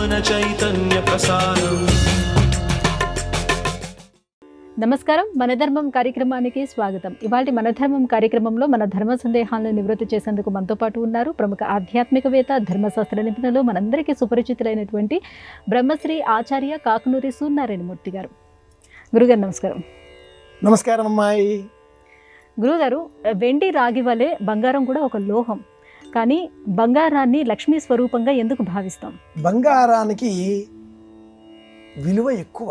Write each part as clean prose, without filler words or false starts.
ज्ञान चैतन्य प्रसारम्। నమస్కారం మన ధర్మం కార్యక్రమానికి స్వాగతం. ఇవాల్టి మన ధర్మం కార్యక్రమంలో మన ధర్మ సందేహాలను నివృత్తి చేసేందుకు మనతో పాటు ఉన్నారు ప్రముఖ ఆధ్యాత్మికవేత్త ధర్మశాస్త్ర నిపుణులు మనందరికీ సుపరిచితులైనటువంటి బ్రహ్మశ్రీ ఆచార్య కాకునూరి సూర్యనారాయణమూర్తి గారు. గురుగారు నమస్కారం. నమస్కారం అమ్మాయి. గురుగారు, వెండి రాగి వలె బంగారం కూడా ఒక లోహం, కానీ బంగారాన్ని లక్ష్మీ స్వరూపంగా ఎందుకు భావిస్తాం? బంగారానికి విలువ ఎక్కువ.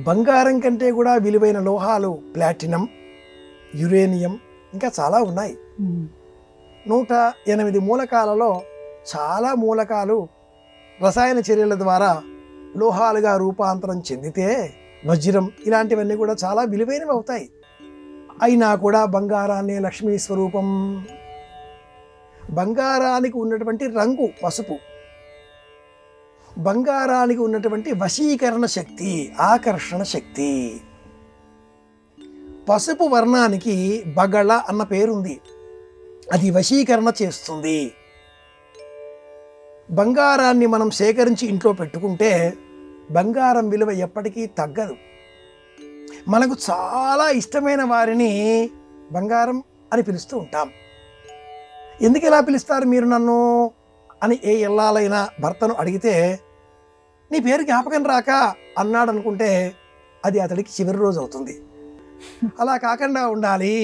బంగారం కంటే కూడా విలువైన లోహాలు ప్లాటినం, యురేనియం, ఇంకా చాలా ఉన్నాయి. 108 మూలకాలలో చాలా మూలకాలు రసాయన చర్యల ద్వారా లోహాలుగా రూపాంతరం చెందితే వజ్రం ఇలాంటివన్నీ కూడా చాలా విలువైనవి అవుతాయి. అయినా కూడా బంగారాన్ని లక్ష్మీ స్వరూపం. బంగారానికి ఉన్నటువంటి రంగు పసుపు, బంగారానికి ఉన్నటువంటి వశీకరణ శక్తి, ఆకర్షణ శక్తి. పసుపు వర్ణానికి బగళ అన్న పేరుంది, అది వశీకరణ చేస్తుంది. బంగారాన్ని మనం సేకరించి ఇంట్లో పెట్టుకుంటే బంగారం విలువ ఎప్పటికీ తగ్గదు. మనకు చాలా ఇష్టమైన వారిని బంగారం అని పిలుస్తూ ఉంటాం. ఎందుకు ఇలా పిలుస్తారు మీరు నన్ను అని ఏ ఇల్లాలైనా భర్తను అడిగితే నీ పేరు జ్ఞాపకం రాక అన్నాడు అనుకుంటే అది అతడికి చివరి రోజు అవుతుంది. అలా కాకుండా ఉండాలి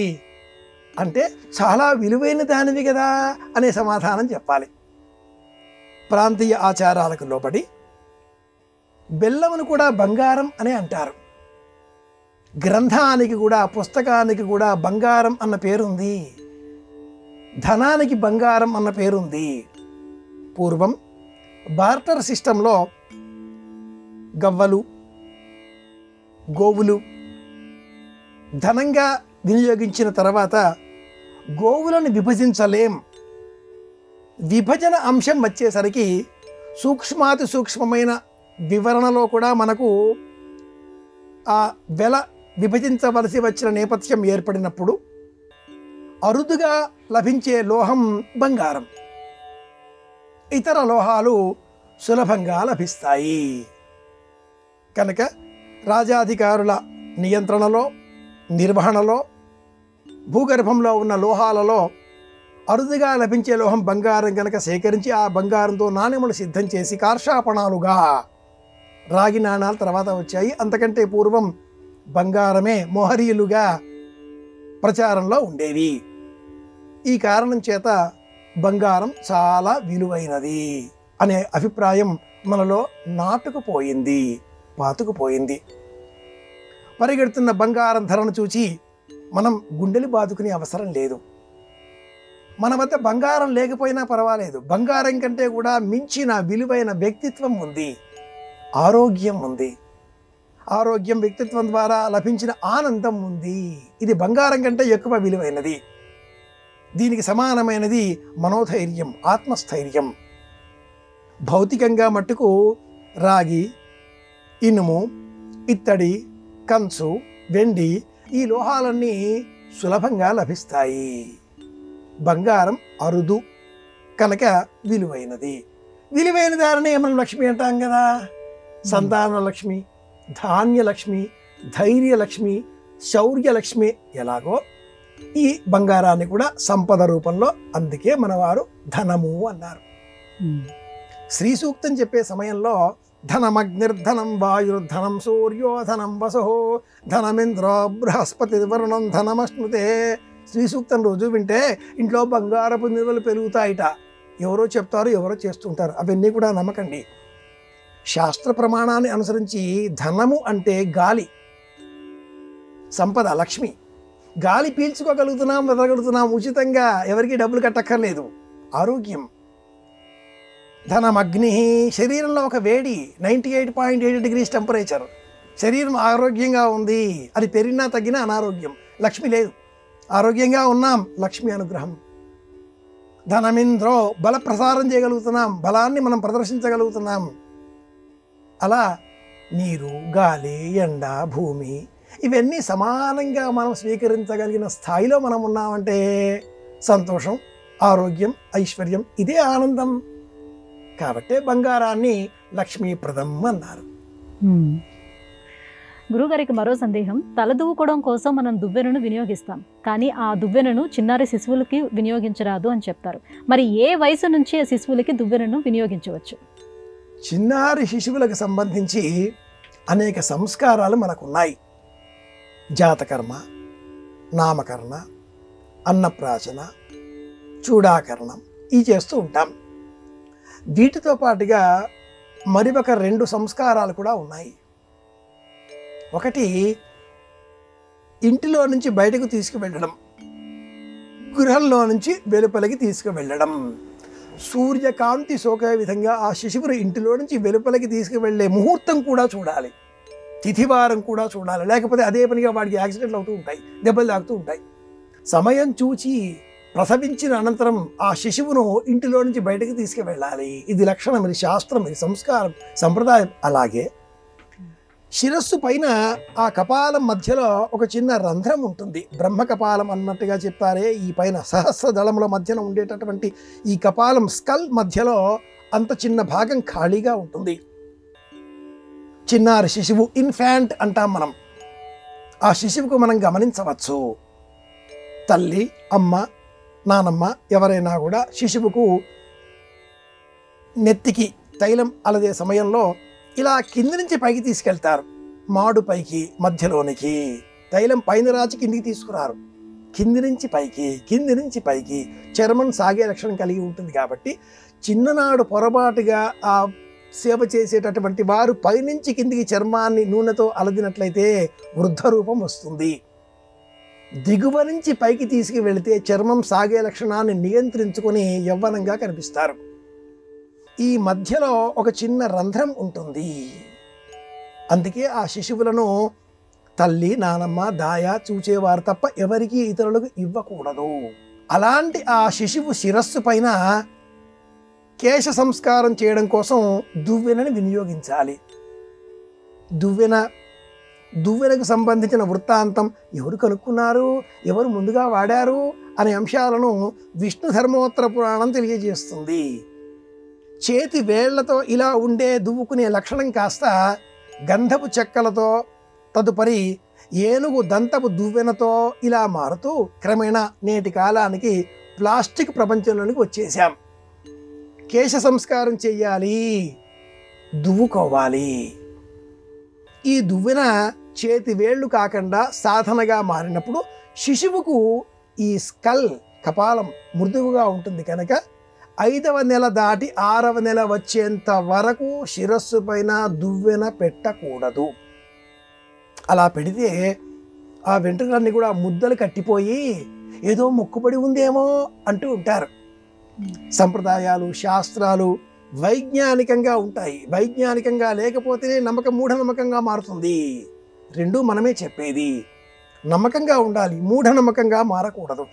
అంటే చాలా విలువైన దానివి కదా అనే సమాధానం చెప్పాలి. ప్రాంతీయ ఆచారాలకు లోబడి బెల్లమును కూడా బంగారం అనే అంటారు. గ్రంథానికి కూడా, పుస్తకానికి కూడా బంగారం అన్న పేరుంది. ధనానికి బంగారం అన్న పేరుంది. పూర్వం బార్టర్ సిస్టంలో గవ్వలు, గోవులు ధనంగా వినియోగించిన తర్వాత గోవులను విభజించలేం. విభజన అంశం వచ్చేసరికి సూక్ష్మాతి సూక్ష్మమైన వివరణలో కూడా మనకు ఆ వెల విభజించవలసి వచ్చిన నేపథ్యం ఏర్పడినప్పుడు అరుదుగా లభించే లోహం బంగారం. ఇతర లోహాలు సులభంగా లభిస్తాయి. కనుక రాజాధికారుల నియంత్రణలో, నిర్వహణలో భూగర్భంలో ఉన్న లోహాలలో అరుదుగా లభించే లోహం బంగారం కనుక సేకరించి ఆ బంగారంతో నాణెములు సిద్ధం చేసి కార్షాపణాలుగా, రాగి నాణాలు తర్వాత వచ్చాయి, అంతకంటే పూర్వం బంగారమే మోహరీలుగా ప్రచారంలో ఉండేవి. ఈ కారణం చేత బంగారం చాలా విలువైనది అనే అభిప్రాయం మనలో నాటుకుపోయింది, పాతుకుపోయింది. పరిగెడుతున్న బంగారం ధరను చూచి మనం గుండెలు బాదుకునే అవసరం లేదు. మన వద్ద బంగారం లేకపోయినా పర్వాలేదు, బంగారం కంటే కూడా మించిన విలువైన వ్యక్తిత్వం ఉంది, ఆరోగ్యం ఉంది. ఆరోగ్యం, వ్యక్తిత్వం ద్వారా లభించిన ఆనందం ఉంది. ఇది బంగారం కంటే ఎక్కువ విలువైనది. దీనికి సమానమైనది మనోధైర్యం, ఆత్మస్థైర్యం. భౌతికంగా మట్టుకు రాగి, ఇనుము, ఇత్తడి, కంచు, వెండి ఈ లోహాలన్నీ సులభంగా లభిస్తాయి. బంగారం అరుదు కనుక విలువైనది. విలువైన దానినే మనం లక్ష్మి అంటాం కదా. సంతాన లక్ష్మి, ధాన్యలక్ష్మి, ధైర్యలక్ష్మి, శౌర్యలక్ష్మి ఎలాగో ఈ బంగారాన్ని కూడా సంపద రూపంలో, అందుకే మనవారు ధనము అన్నారు. శ్రీ సూక్తం చెప్పే సమయంలో ధనమగ్నిర్ధనం వాయుర్ధనం సూర్యో ధనం వసో ధనమింద్ర బృహస్పతి వరుణం ధనమశ్నుతే. శ్రీ సూక్తం రోజు వింటే ఇంట్లో బంగారపు నిల్వలు పెరుగుతాయిట. ఎవరో చెప్తారు, ఎవరో చేస్తుంటారు, అవన్నీ కూడా నమ్మకండి. శాస్త్ర ప్రమాణాన్ని అనుసరించి ధనము అంటే గాలి, సంపద, లక్ష్మి. గాలి పీల్చుకోగలుగుతున్నాం, వదలగలుగుతున్నాం ఉచితంగా, ఎవరికి డబ్బులు కట్టక్కర్లేదు. ఆరోగ్యం. ధనం అగ్ని, శరీరంలో ఒక వేడి, 98.8 degrees టెంపరేచర్. శరీరం ఆరోగ్యంగా ఉంది, అది పెరిగినా తగ్గినా అనారోగ్యం. లక్ష్మి లేదు, ఆరోగ్యంగా ఉన్నాం, లక్ష్మి అనుగ్రహం. ధనమింద్రో, బల ప్రసారం చేయగలుగుతున్నాం, బలాన్ని మనం ప్రదర్శించగలుగుతున్నాం. అలా నీరు, గాలి, ఎండ, భూమి ఇవన్నీ సమానంగా మనం స్వీకరించగలిగిన స్థాయిలో మనం ఉన్నామంటే సంతోషం, ఆరోగ్యం, ఐశ్వర్యం, ఇదే ఆనందం. కాబట్టే బంగారాన్ని లక్ష్మీప్రదం అన్నారు. గురుగారికి మరో సందేహం. తలదువ్వుకోవడం కోసం మనం దువ్వెనను వినియోగిస్తాం, కానీ ఆ దువ్వెనను చిన్నారి శిశువులకి వినియోగించరాదు అని చెప్తారు. మరి ఏ వయసు నుంచి శిశువులకి దువ్వెనను వినియోగించవచ్చు? చిన్నారి శిశువులకు సంబంధించి అనేక సంస్కారాలు మనకున్నాయి. జాతకర్మ, నామకరణ, అన్నప్రాశన, చూడాకరణం ఇవి చేస్తూ ఉంటాం. వీటితో పాటుగా మరి ఒక 2 సంస్కారాలు కూడా ఉన్నాయి. ఒకటి ఇంటిలో నుంచి బయటకు తీసుకువెళ్ళడం, గృహంలో నుంచి వెలుపలికి తీసుకువెళ్ళడం. సూర్యకాంతి సోకే విధంగా ఆ శిశువును ఇంటిలో నుంచి వెలుపలికి తీసుకువెళ్ళే ముహూర్తం కూడా చూడాలి, తిథివారం కూడా చూడాలి. లేకపోతే అదే పనిగా వాడికి యాక్సిడెంట్లు అవుతూ ఉంటాయి, దెబ్బలు తాగుతూ ఉంటాయి. సమయం చూచి ప్రసవించిన అనంతరం ఆ శిశువును ఇంటిలో నుంచి బయటకు తీసుకువెళ్ళాలి. ఇది లక్షణం, ఇది శాస్త్రం, ఇది సంస్కారం, సంప్రదాయం. అలాగే శిరస్సు పైన ఆ కపాలం మధ్యలో ఒక చిన్న రంధ్రం ఉంటుంది. బ్రహ్మ కపాలం అన్నట్టుగా చెప్తారే, ఈ పైన సహస్ర దళముల మధ్యన ఉండేటటువంటి ఈ కపాలం స్కల్ మధ్యలో అంత చిన్న భాగం ఖాళీగా ఉంటుంది. చిన్నారి శిశువు, ఇన్ఫాంట్ అంటాం మనం. ఆ శిశువుకు మనం గమనించవచ్చు. తల్లి, అమ్మ, నానమ్మ ఎవరైనా కూడా శిశువుకు నెత్తికి తైలం అలదే సమయంలో ఇలా కింది నుంచి పైకి తీసుకెళ్తారు. మాడు పైకి, మధ్యలోనికి. తైలం పైన రాచి కిందికి తీసుకురారు. కింది నుంచి పైకి, కింది నుంచి పైకి. చర్మం సాగే లక్షణం కలిగి ఉంటుంది కాబట్టి చిన్ననాడు పొరపాటుగా ఆ సేవ చేసేటటువంటి వారు పైనుంచి కిందికి చర్మాన్ని నూనెతో అలదినట్లయితే వృద్ధ రూపం వస్తుంది. దిగువ నుంచి పైకి తీసుకువెళితే చర్మం సాగే లక్షణాన్ని నియంత్రించుకొని యవ్వనంగా కనిపిస్తారు. ఈ మధ్యలో ఒక చిన్న రంధ్రం ఉంటుంది. అందుకే ఆ శిశువులను తల్లి, నానమ్మ, దాయ చూచేవారు తప్ప ఎవరికీ ఇతరులకు ఇవ్వకూడదు. అలాంటి ఆ శిశువు శిరస్సు పైన కేశ సంస్కారం చేయడం కోసం దువ్వెనని వినియోగించాలి. దువ్వెనకు సంబంధించిన వృత్తాంతం ఎవరు కనుక్కున్నారు, ఎవరు ముందుగా వాడారు అనే అంశాలను విష్ణు ధర్మోత్తర పురాణం తెలియజేస్తుంది. చేతి వేళ్లతో ఇలా ఉండే దువ్వుకునే లక్షణం కాస్త గంధపు చెక్కలతో, తదుపరి ఏనుగు దంతపు దువ్వెనతో ఇలా మారుతూ క్రమేణా నేటి కాలానికి ప్లాస్టిక్ ప్రపంచంలోనికి వచ్చేసాం. కేశ సంస్కారం చెయ్యాలి, దువ్వుకోవాలి. ఈ దువ్వెన చేతి వేళ్ళు కాకుండా సాధనగా మారినప్పుడు శిశువుకు ఈ స్కల్ కపాలం మృదువుగా ఉంటుంది కనుక 5వ నెల దాటి 6వ నెల వచ్చేంత వరకు శిరస్సు పైన దువ్వెన పెట్టకూడదు. అలా పెడితే ఆ వెంట్రుకలన్నీ కూడా ముద్దలు కట్టిపోయి ఏదో మొక్కుబడి ఉందేమో అంటూ ఉంటారు. సంప్రదాయాలు, శాస్త్రాలు వైజ్ఞానికంగా ఉంటాయి. వైజ్ఞానికంగా లేకపోతేనే నమ్మకం మూఢనమ్మకంగా మారుతుంది. రెండూ మనమే చెప్పేది. నమ్మకంగా ఉండాలి, మూఢనమ్మకంగా మారకూడదు.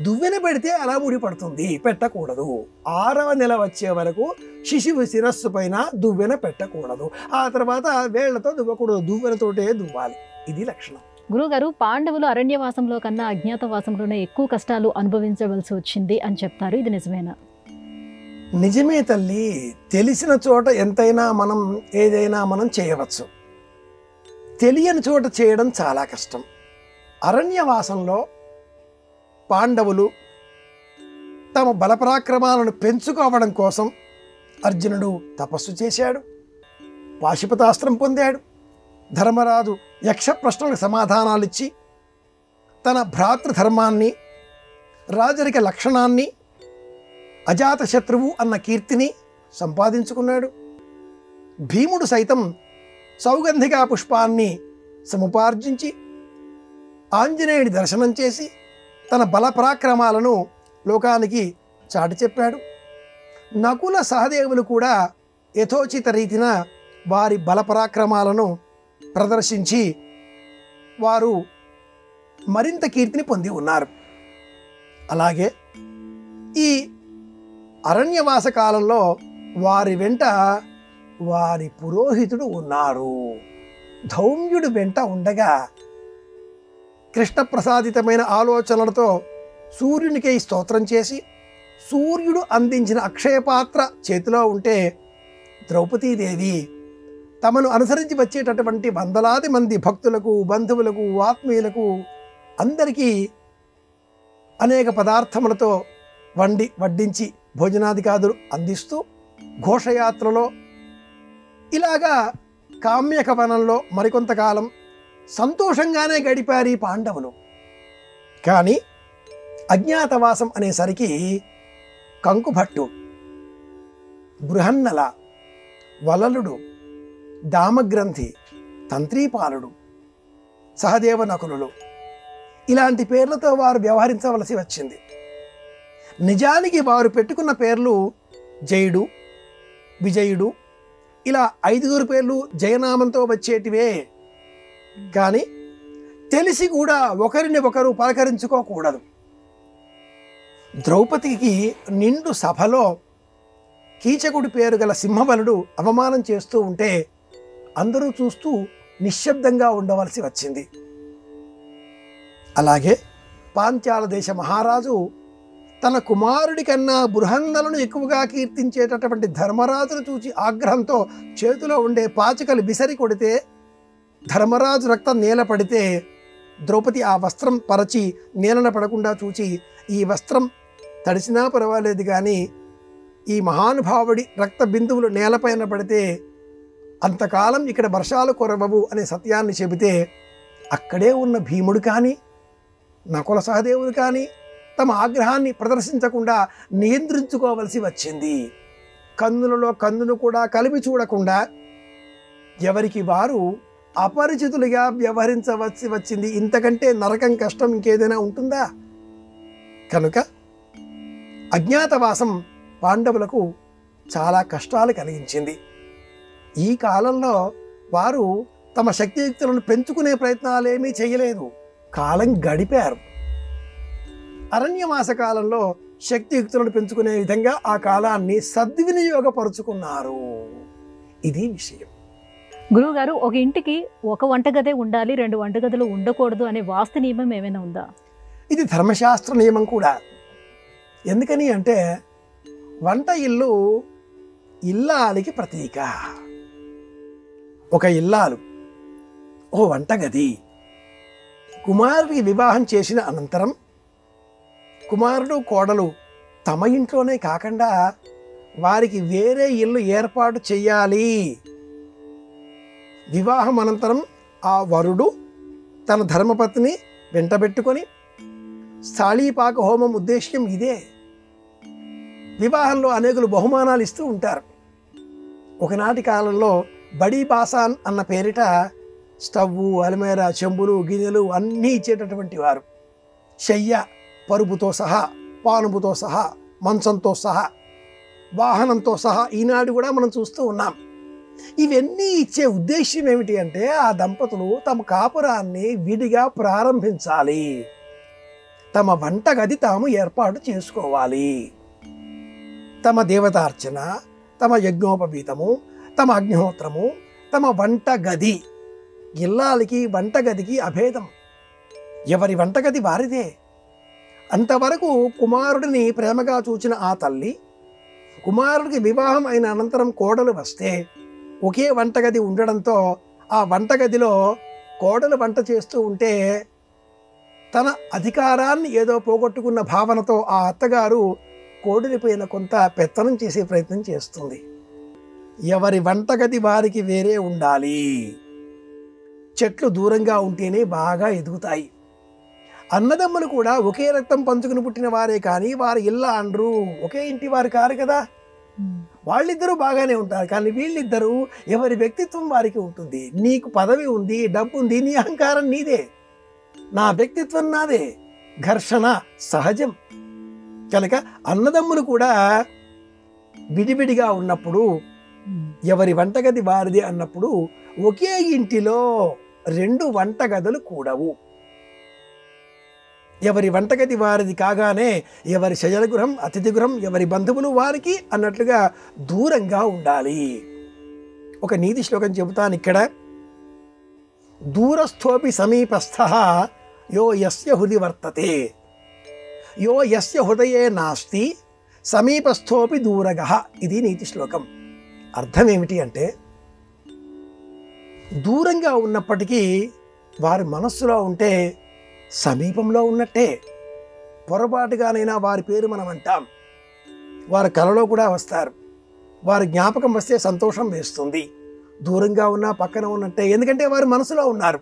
దువ్వెన పెడితే అలా ముడిపడుతుంది, పెట్టకూడదు. 6వ నెల వచ్చే వరకు శిశువు శిరస్సు పైన దువ్వెన పెట్టకూడదు. ఆ తర్వాత వేళ్లతో దువ్వకూడదు, దువ్వెనతోటే దువ్వాలి. ఇది లక్షణం. గురుగారు, పాండవులు అరణ్యవాసంలో కన్నా అజ్ఞాతవాసంలోనే ఎక్కువ కష్టాలు అనుభవించవలసి వచ్చింది అని చెప్తారు. ఇది నిజమేనా? నిజమే తల్లి. తెలిసిన చోట ఎంతైనా ఏదైనా మనం చేయవచ్చు. తెలియని చోట చేయడం చాలా కష్టం. అరణ్యవాసంలో పాండవులు తమ బలపరాక్రమాలను పెంచుకోవడం కోసం అర్జునుడు తపస్సు చేశాడు, పాశుపతాస్త్రం పొందాడు. ధర్మరాజు యక్ష ప్రశ్నలకు సమాధానాలు ఇచ్చి తన భ్రాతృధర్మాన్ని, రాజరిక లక్షణాన్ని, అజాతశత్రువు అన్న కీర్తిని సంపాదించుకున్నాడు. భీముడు సైతం సౌగంధికా పుష్పాన్ని సముపార్జించి ఆంజనేయుడి దర్శనం చేసి తన బలపరాక్రమాలను లోకానికి చాటి చెప్పాడు. నకుల సహదేవులు కూడా యథోచిత రీతిన వారి బలపరాక్రమాలను ప్రదర్శించి వారు మరింత కీర్తిని పొంది ఉన్నారు. అలాగే ఈ అరణ్యవాస కాలంలో వారి వెంట వారి పురోహితుడు ఉన్నారు. ధౌమ్యుడు వెంట ఉండగా కృష్ణప్రసాదితమైన ఆలోచనలతో సూర్యునికై స్తోత్రం చేసి సూర్యుడు అందించిన అక్షయపాత్ర చేతిలో ఉంటే ద్రౌపదీదేవి తమను అనుసరించి వచ్చేటటువంటి వందలాది మంది భక్తులకు, బంధువులకు, ఆత్మీయులకు అందరికీ అనేక పదార్థములతో వడ్డించి భోజనాదికాదులు అందిస్తూ ఘోషయాత్రలో ఇలాగా కామ్యకవనంలో మరికొంతకాలం సంతోషంగానే గడిపారు ఈ పాండవులు. కానీ అజ్ఞాతవాసం అనేసరికి కంకుభట్టు, బృహన్నల, వలలుడు, దామగ్రంథి, తంత్రీపాలుడు, సహదేవ నకులులు ఇలాంటి పేర్లతో వారు వ్యవహరించవలసి వచ్చింది. నిజానికి వారు పెట్టుకున్న పేర్లు జయుడు, విజయుడు, ఇలా 5 పేర్లు జయనామంతో వచ్చేటివే. కానీ తెలిసి కూడా ఒకరిని ఒకరు పలకరించుకోకూడదు. ద్రౌపదికి నిండు సభలో కీచకుడి పేరు గల సింహబలుడు అవమానం చేస్తూ ఉంటే అందరూ చూస్తూ నిశ్శబ్దంగా ఉండవలసి వచ్చింది. అలాగే పాంచాల దేశ మహారాజు తన కుమారుడి కన్నా బృహన్నలను ఎక్కువగా కీర్తించేటటువంటి ధర్మరాజును చూసి ఆగ్రహంతో చేతిలో ఉండే పాచికలు విసరి కొడితే ధర్మరాజు రక్తం నేల పడితే ద్రౌపది ఆ వస్త్రం పరచి నేలన పడకుండా చూచి ఈ వస్త్రం తడిసినా పర్వాలేదు కానీ ఈ మహానుభావుడి రక్త బిందువులు నేలపైన పడితే అంతకాలం ఇక్కడ వర్షాలు కురవవు అనే సత్యాన్ని చెబితే అక్కడే ఉన్న భీముడు కానీ నకుల సహదేవుడు కానీ తమ ఆగ్రహాన్ని ప్రదర్శించకుండా నియంత్రించుకోవలసి వచ్చింది. కన్నులలో కన్నును కూడా కలిపి చూడకుండా ఎవరికి వారు అపరిచితులుగా వ్యవహరించవలసి వచ్చింది. ఇంతకంటే నరకం కష్టం ఇంకేదైనా ఉంటుందా? కనుక అజ్ఞాతవాసం పాండవులకు చాలా కష్టాలు కలిగించింది. ఈ కాలంలో వారు తమ శక్తియుక్తులను పెంచుకునే ప్రయత్నాలేమీ చేయలేదు, కాలం గడిపారు. అరణ్యమాస కాలంలో శక్తియుక్తులను పెంచుకునే విధంగా ఆ కాలాన్ని సద్వినియోగపరుచుకున్నారు. ఇది విషయం. గురువుగారు, ఒక ఇంటికి ఒక వంటగదే ఉండాలి, 2 వంటగదులు ఉండకూడదు అనే వాస్తు నియమం ఏమైనా ఉందా? ఇది ధర్మశాస్త్ర నియమం కూడా. ఎందుకని అంటే వంట ఇల్లు ఇల్లాలికి ప్రతీక. ఒక ఇల్లాలు, ఓ వంటగది. కుమారుడికి వివాహం చేసిన అనంతరం కుమారుడు కోడలు తమ ఇంట్లోనే కాకుండా వారికి వేరే ఇల్లు ఏర్పాటు చేయాలి. వివాహం అనంతరం ఆ వరుడు తన ధర్మపత్ని వెంటబెట్టుకొని స్థాళీపాక హోమం ఉద్దేశ్యం ఇదే. వివాహంలో అనేకులు బహుమానాలు ఇస్తూ ఉంటారు. ఒకనాటి కాలంలో బడీ బాసాన్ అన్న పేరిట స్టవ్వు, అలమేరా, చెంబులు, గిన్నెలు అన్నీ ఇచ్చేటటువంటి వారు. శయ్య పరుపుతో సహా, పానుపుతో సహా, మంచంతో సహా, వాహనంతో సహా ఈనాడు కూడా మనం చూస్తూ ఉన్నాం. ఇవన్నీ ఇచ్చే ఉద్దేశ్యం ఏమిటి అంటే ఆ దంపతులు తమ కాపురాన్ని విడిగా ప్రారంభించాలి, తమ వంటగది తాము ఏర్పాటు చేసుకోవాలి. తమ దేవతార్చన, తమ యజ్ఞోపవీతము, తమ అగ్నిహోత్రము, తమ వంటగది. ఇల్లాలికి వంటగదికి అభేదం. ఎవరి వంటగది వారిదే. అంతవరకు కుమారుడిని ప్రేమగా చూచిన ఆ తల్లి కుమారుడికి వివాహం అయిన అనంతరం కోడలు వస్తే ఒకే వంటగది ఉండడంతో ఆ వంటగదిలో కోడలు వంట చేస్తూ ఉంటే తన అధికారాన్ని ఏదో పోగొట్టుకున్న భావనతో ఆ అత్తగారు కోడలిపైన కొంత పెత్తనం చేసే ప్రయత్నం చేస్తుంది. ఎవరి వంటగది వారికి వేరే ఉండాలి. చెట్లు దూరంగా ఉంటేనే బాగా ఎదుగుతాయి. అన్నదమ్ములు కూడా ఒకే రక్తం పంచుకుని పుట్టిన వారే కానీ వారి ఇళ్ళ అండ్రు ఒకే ఇంటి వారు కారు కదా. వాళ్ళిద్దరూ బాగానే ఉంటారు, కానీ వీళ్ళిద్దరూ ఎవరి వ్యక్తిత్వం వారికి ఉంటుంది. నీకు పదవి ఉంది, డబ్బు ఉంది, నీ అహంకారం నీదే, నా వ్యక్తిత్వం నాదే. ఘర్షణ సహజం. కనుక అన్నదమ్ములు కూడా విడివిడిగా ఉన్నప్పుడు ఎవరి వంటగది వారిది అన్నప్పుడు ఒకే ఇంటిలో 2 వంటగదులు కూడవు. ఎవరి వంటగది వారిది కాగానే ఎవరి శయనగృహం, అతిథి గృహం, ఎవరి బంధువులు వారికి అన్నట్లుగా దూరంగా ఉండాలి. ఒక నీతి శ్లోకం చెబుతాను ఇక్కడ. దూరస్థోపి సమీపస్థః యో యస్య హృది వర్తతే, యో యస్య హృదయే నాస్తి సమీపస్థోపి దూరగః. ఇది నీతి శ్లోకం. అర్థం ఏమిటి అంటే, దూరంగా ఉన్నప్పటికీ వారి మనస్సులో ఉంటే సమీపంలో ఉన్నట్టే. పొరపాటుగానైనా వారి పేరు మనం అంటాం, వారి కలలో కూడా వస్తారు, వారి జ్ఞాపకం వస్తే సంతోషం వేస్తుంది. దూరంగా ఉన్నా పక్కన ఉన్నట్టే, ఎందుకంటే వారి మనసులో ఉన్నారు.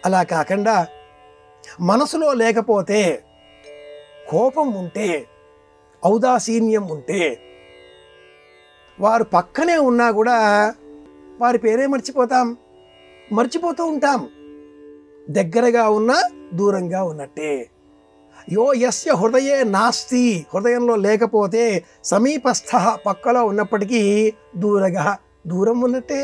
అలా కాకుండా మనసులో లేకపోతే, కోపం ఉంటే, ఔదాసీన్యం ఉంటే, వారు పక్కనే ఉన్నా కూడా వారి పేరే మర్చిపోతూ ఉంటాం. దగ్గరగా ఉన్నా దూరంగా ఉన్నట్టే. యో యస్య హృదయే నాస్తి, హృదయంలో లేకపోతే, సమీపస్థ పక్కలో ఉన్నప్పటికీ దూరం ఉన్నట్టే.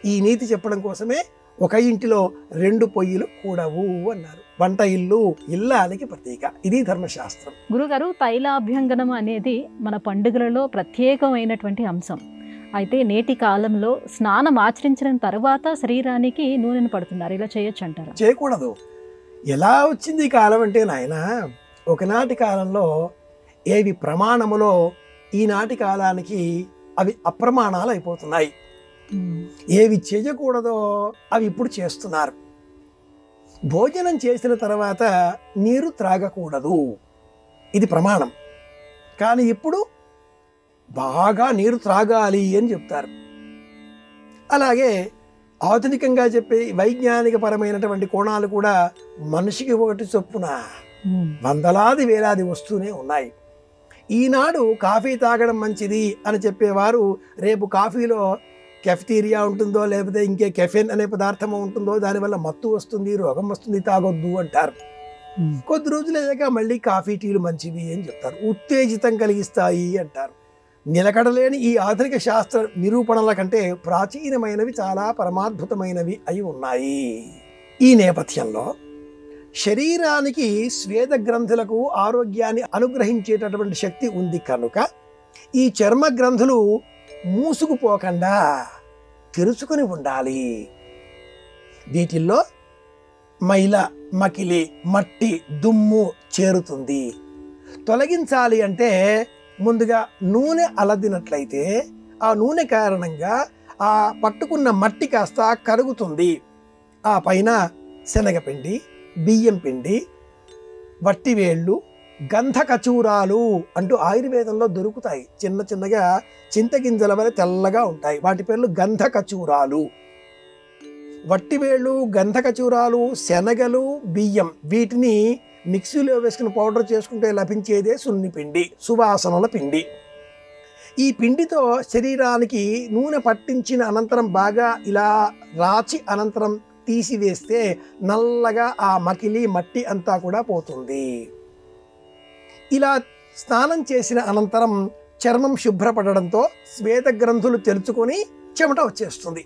ఈ నీతి చెప్పడం కోసమే ఒక ఇంటిలో 2 పొయ్యిలు కూడవు అన్నారు. వంట ఇల్లు ఇల్లాలికి ప్రతీక. ఇది ధర్మశాస్త్రం. గురుగారు, తైలాభ్యంగనం అనేది మన పండుగలలో ప్రత్యేకమైనటువంటి అంశం. అయితే నేటి కాలంలో స్నానం ఆచరించిన తర్వాత శరీరానికి నూనెను పడుతున్నారు. ఇలా చేయొచ్చు అంటారా? చేయకూడదు. ఎలా వచ్చింది ఈ కాలం అంటే నాయన, ఒకనాటి కాలంలో ఏవి ప్రమాణములో ఈనాటి కాలానికి అవి అప్రమాణాలు అయిపోతున్నాయి. ఏవి చేయకూడదో అవి ఇప్పుడు చేస్తున్నారు. భోజనం చేసిన తర్వాత నీరు త్రాగకూడదు, ఇది ప్రమాణం. కానీ ఇప్పుడు బాగా నీరు త్రాగాలి అని చెప్తారు. అలాగే ఆధునికంగా చెప్పే వైజ్ఞానిక పరమైనటువంటి కోణాలు కూడా మనిషికి ఒకటి చొప్పున వందలాది వేలాది వస్తూనే ఉన్నాయి. ఈనాడు కాఫీ తాగడం మంచిది అని చెప్పేవారు రేపు కాఫీలో కెఫ్టీరియా ఉంటుందో లేకపోతే ఇంకే కెఫెన్ అనే పదార్థం ఉంటుందో, దానివల్ల మత్తు వస్తుంది, రోగం వస్తుంది, తాగొద్దు అంటారు. కొద్ది రోజులు అయ్యాక మళ్ళీ కాఫీ టీలు మంచివి అని చెప్తారు, ఉత్తేజితం కలిగిస్తాయి అంటారు. నిలకడలేని ఈ ఆధునిక శాస్త్ర నిరూపణల కంటే ప్రాచీనమైనవి చాలా పరమాద్భుతమైనవి అయి ఉన్నాయి. ఈ నేపథ్యంలో శరీరానికి స్వేద గ్రంథులకు ఆరోగ్యాన్ని అనుగ్రహించేటటువంటి శక్తి ఉంది కనుక ఈ చర్మ గ్రంథులు మూసుకుపోకుండా తెరుచుకొని ఉండాలి. వీటిల్లో మైల, మకిలి, మట్టి, దుమ్ము చేరుతుంది. తొలగించాలి అంటే ముందుగా నూనె అలదినట్లయితే ఆ నూనె కారణంగా ఆ పట్టుకున్న మట్టి కాస్త కరుగుతుంది. ఆ పైన శనగపిండి, బియ్యం పిండి, వట్టివేళ్ళు, గంధకచూరాలు అంటూ ఆయుర్వేదంలో దొరుకుతాయి. చిన్న చిన్నగా చింతగింజల వలె తెల్లగా ఉంటాయి. వాటి పేర్లు గంధకచూరాలు. వట్టివేళ్ళు, గంధకచూరాలు, శనగలు, బియ్యం, వీటిని మిక్సీలో వేసుకుని పౌడర్ చేసుకుంటే లభించేదే సున్నిపిండి, సువాసనల పిండి. ఈ పిండితో శరీరానికి నూనె పట్టించిన అనంతరం బాగా ఇలా రాచి అనంతరం తీసివేస్తే నల్లగా ఆ మకిలి, మట్టి అంతా కూడా పోతుంది. ఇలా స్నానం చేసిన అనంతరం చర్మం శుభ్రపడడంతో శ్వేత గ్రంథులు తెరుచుకొని చెమట వచ్చేస్తుంది.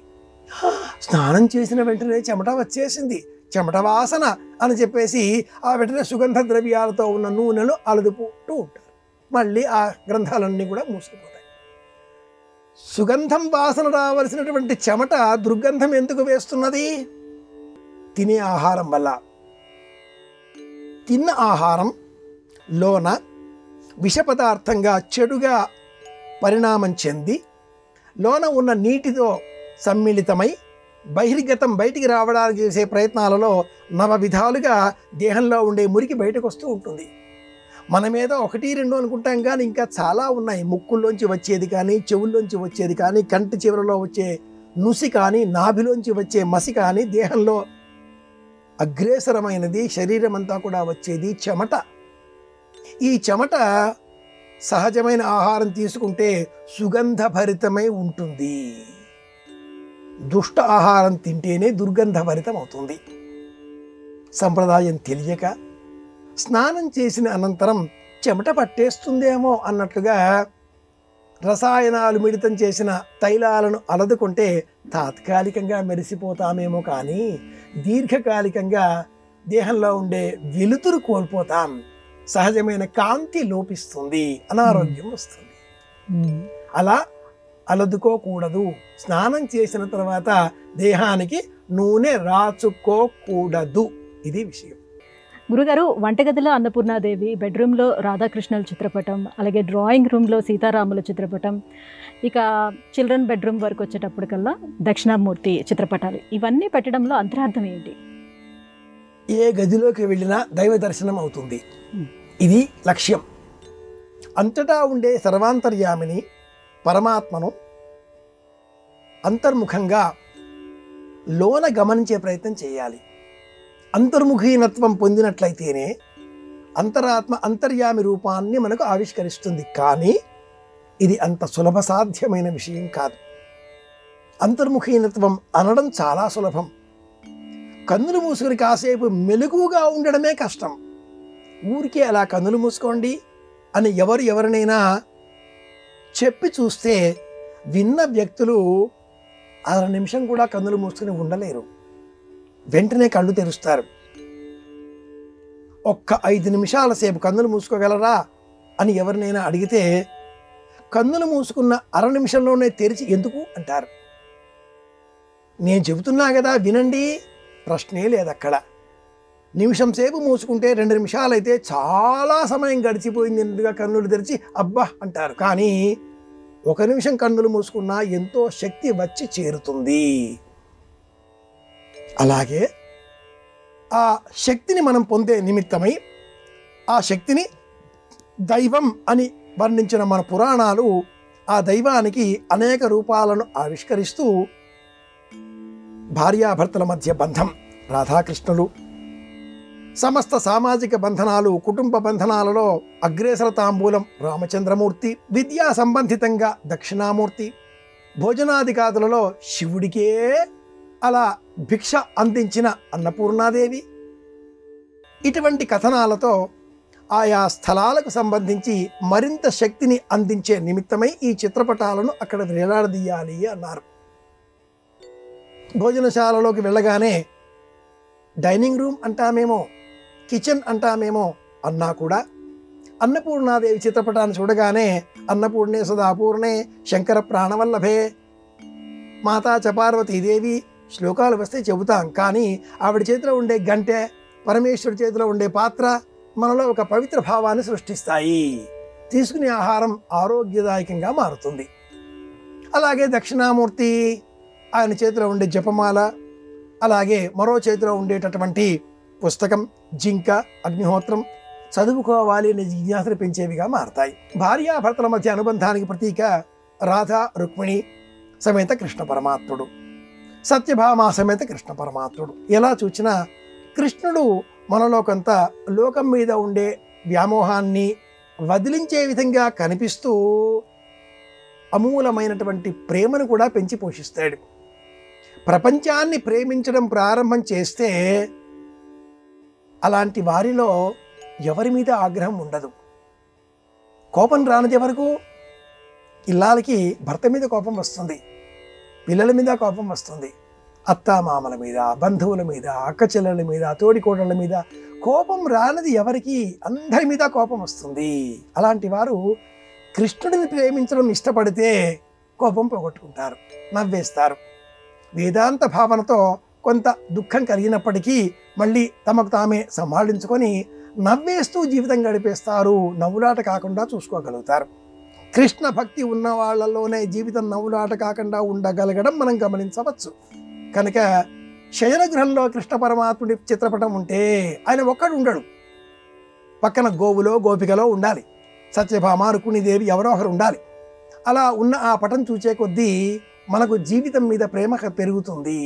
స్నానం చేసిన వెంటనే చెమట వచ్చేసింది, చెమట వాసన అని చెప్పేసి ఆ వెంటనే సుగంధ ద్రవ్యాలతో ఉన్న నూనెను అలదుకుంటూ ఉంటారు. మళ్ళీ ఆ గ్రంథాలన్నీ కూడా మూసుకుపోతాయి. సుగంధం వాసన రావలసినటువంటి చెమట దుర్గంధం ఎందుకు వేస్తున్నది? తినే ఆహారం వల్ల. తిన్న ఆహారం లోన విష పదార్థంగా చెడుగా పరిణామం చెంది లోన ఉన్న నీటితో సమ్మిళితమై బహిర్గతం బయటికి రావడానికి చేసే ప్రయత్నాలలో నవ విధాలుగా దేహంలో ఉండే మురికి బయటకు వస్తూ ఉంటుంది. మనమేదో 1-2 అనుకుంటాం కానీ ఇంకా చాలా ఉన్నాయి. ముక్కుల్లోంచి వచ్చేది కానీ, చెవుల్లోంచి వచ్చేది కానీ, కంటి చివరలో వచ్చే నుసి కానీ, నాభిలోంచి వచ్చే మసి కానీ, దేహంలో అగ్రేసరమైనది శరీరం అంతా కూడా వచ్చేది చెమట. ఈ చెమట సహజమైన ఆహారం తీసుకుంటే సుగంధభరితమై ఉంటుంది. దుష్ట ఆహారం తింటేనే దుర్గంధభరితం అవుతుంది. సంప్రదాయం తెలియక స్నానం చేసిన అనంతరం చెమట పట్టేస్తుందేమో అన్నట్లుగా రసాయనాలు మిళితం చేసిన తైలాలను అలదుకుంటే తాత్కాలికంగా మెరిసిపోతామేమో కానీ దీర్ఘకాలికంగా దేహంలో ఉండే వెలుతురు కోల్పోతాం, సహజమైన కాంతి లోపిస్తుంది, అనారోగ్యం వస్తుంది. అలా అలదుకోకూడదు. స్నానం చేసిన తర్వాత దేహానికి నూనె రాచుకోకూడదు. ఇది విషయం. గురుగారు, వంటగదిలో అన్నపూర్ణాదేవి, బెడ్రూమ్లో రాధాకృష్ణుల చిత్రపటం, అలాగే డ్రాయింగ్ రూమ్లో సీతారాముల చిత్రపటం, ఇక చిల్డ్రన్ బెడ్రూమ్ వరకు వచ్చేటప్పటికల్లా దక్షిణామూర్తి చిత్రపటాలు, ఇవన్నీ పెట్టడంలో అంతరార్థం ఏంటి? ఏ గదిలోకి వెళ్ళినా దైవ దర్శనం అవుతుంది. ఇది లక్ష్యం. అంతటా ఉండే సర్వాంతర్యామిని పరమాత్మను అంతర్ముఖంగా లోన గమనించే ప్రయత్నం చేయాలి. అంతర్ముఖీనత్వం పొందినట్లయితేనే అంతరాత్మ అంతర్యామి రూపాన్ని మనకు ఆవిష్కరిస్తుంది. కానీ ఇది అంత సులభ సాధ్యమైన విషయం కాదు. అంతర్ముఖీనత్వం అనడం చాలా సులభం. కన్నులు మూసుకొని కాసేపు మెలకుగా ఉండడమే కష్టం. ఊరికే అలా కన్నులు మూసుకోండి అని ఎవరినైనా చెప్పి చూస్తే విన్న వ్యక్తులు 6 నిమిషం కూడా కన్నులు మూసుకొని ఉండలేరు. వెంటనే కళ్ళు తెరుస్తారు. ఒక్క 5 నిమిషాల సేపు కన్నులు మూసుకోగలరా అని ఎవరినైనా అడిగితే కన్నులు మూసుకున్న 1/2 నిమిషంలోనే తెరిచి ఎందుకు అంటారు. నేను చెబుతున్నా కదా వినండి, ప్రశ్నే లేదు అక్కడ. నిమిషం సేపు మూసుకుంటే 2 నిమిషాలైతే చాలా సమయం గడిచిపోయింది ఎందుగా కన్నులు తెరిచి అబ్బా అంటారు. కానీ 1 నిమిషం కన్నులు మూసుకున్నా ఎంతో శక్తి వచ్చి చేరుతుంది. అలాగే ఆ శక్తిని మనం పొందే నిమిత్తమై ఆ శక్తిని దైవం అని వర్ణించిన మన పురాణాలు ఆ దైవానికి అనేక రూపాలను ఆవిష్కరిస్తూ భార్యాభర్తల మధ్య బంధం రాధాకృష్ణులు, సమస్త సామాజిక బంధనాలు కుటుంబ బంధనాలలో అగ్రేసర తాంబూలం రామచంద్రమూర్తి, విద్యా సంబంధితంగా దక్షిణామూర్తి, భోజనాదికాదులలో శివుడికే అలా భిక్ష అందించిన అన్నపూర్ణాదేవి, ఇటువంటి కథనాలతో ఆయా స్థలాలకు సంబంధించి మరింత శక్తిని అందించే నిమిత్తమై ఈ చిత్రపటాలను అక్కడ వేలాడదీయాలి అన్నారు. భోజనశాలలోకి వెళ్ళగానే డైనింగ్ రూమ్ అంటామేమో, కిచెన్ అంటామేమో అన్నా కూడా అన్నపూర్ణాదేవి చిత్రపటాన్ని చూడగానే అన్నపూర్ణే సదాపూర్ణే శంకర ప్రాణవల్లభే మాతా చ పార్వతీదేవి శ్లోకాలు వస్తే చెబుతాం. కానీ ఆవిడ చేతిలో ఉండే గంటె, పరమేశ్వరుడి చేతిలో ఉండే పాత్ర మనలో ఒక పవిత్ర భావాన్ని సృష్టిస్తాయి. తీసుకునే ఆహారం ఆరోగ్యదాయకంగా మారుతుంది. అలాగే దక్షిణామూర్తి, ఆయన చేతిలో ఉండే జపమాల, అలాగే మరో చేతిలో ఉండేటటువంటి పుస్తకం, జింక, అగ్నిహోత్రం చదువుకోవాలి అనే జిజ్ఞాసను పెంచేవిగా మారతాయి. భార్యాభర్తల మధ్య అనుబంధానికి ప్రతీక రాధా రుక్మిణి సమేత కృష్ణ పరమాత్ముడు, సత్యభామ సమేత కృష్ణ పరమాత్ముడు. ఎలా చూచినా కృష్ణుడు మనలో కొంత లోకం మీద ఉండే వ్యామోహాన్ని వదిలించే విధంగా కనిపిస్తూ అమూలమైనటువంటి ప్రేమను కూడా పెంచి పోషిస్తాడు. ప్రపంచాన్ని ప్రేమించడం ప్రారంభం చేస్తే అలాంటి వారిలో ఎవరి మీద ఆగ్రహం ఉండదు. కోపం రానిది వరకు ఇల్లాలకి భర్త మీద కోపం వస్తుంది, పిల్లల మీద కోపం వస్తుంది, అత్తామామల మీద, బంధువుల మీద, అక్క చెల్లెల మీద, తోడికోడళ్ళ మీద కోపం రానిది ఎవరికి? అందరి మీద కోపం వస్తుంది. అలాంటి వారు కృష్ణుడిని ప్రేమించడం ఇష్టపడితే కోపం పోగొట్టుకుంటారు, నవ్వేస్తారు. వేదాంత భావనతో కొంత దుఃఖం కలిగినప్పటికీ మళ్ళీ తమకు తామే సంభాళించుకొని నవ్వేస్తూ జీవితం గడిపేస్తారు. నవ్వులాట కాకుండా చూసుకోగలుగుతారు. కృష్ణ భక్తి ఉన్న వాళ్ళలోనే జీవితం నవ్వులాట కాకుండా ఉండగలగడం మనం గమనించవచ్చు. కనుక శయనగృహంలో కృష్ణ పరమాత్ముడి చిత్రపటం ఉంటే ఆయన ఒక్కడు ఉండడు, పక్కన గోవులో గోపికలో ఉండాలి, సత్యభామ రుక్మిణీదేవి ఎవరో ఒకరు ఉండాలి. అలా ఉన్న ఆ పటం చూచే కొద్దీ మనకు జీవితం మీద ప్రేమ పెరుగుతుంది,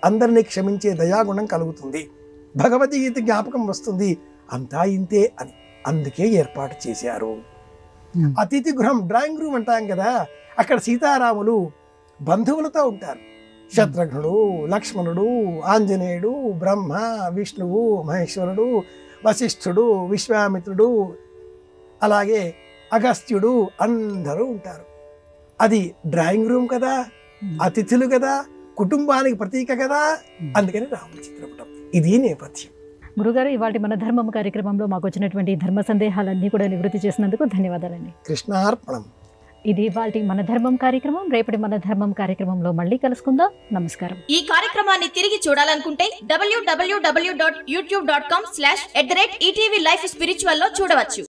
అందరినీ క్షమించే దయాగుణం కలుగుతుంది, భగవద్గీత జ్ఞాపకం వస్తుంది. అంతా ఇంతే అని అందుకే ఏర్పాటు చేశారు. అతిథి గృహం, డ్రాయింగ్ రూమ్ అంటాం కదా, అక్కడ సీతారాములు బంధువులతో ఉంటారు. శత్రుఘ్నుడు, లక్ష్మణుడు, ఆంజనేయుడు, బ్రహ్మ, విష్ణువు, మహేశ్వరుడు, వశిష్ఠుడు, విశ్వామిత్రుడు, అలాగే అగస్త్యుడు అందరూ ఉంటారు. అది డ్రాయింగ్ రూమ్ కదా, అతిథులు కదా, కుటుంబానికి ప్రతీక కదా, అందుకని రాముడి చిత్రపటం. ఇది నేపథ్యం. గురుగారు, ఇవాళ మన ధర్మం కార్యక్రమంలో మాకు వచ్చినటువంటి ధర్మ సందేహాలన్నీ కూడా నివృత్తి చేసినందుకు ధన్యవాదాలండి. కృష్ణార్పణం. ఇది ఇవాల్టి మన ధర్మం కార్యక్రమం. రేపటి మన ధర్మం కార్యక్రమంలో మళ్ళీ కలుసుకుందాం. నమస్కారం. ఈ కార్యక్రమాన్ని తిరిగి చూడాలనుకుంటే www.youtube.com/ETV Life Spiritual లో చూడవచ్చు.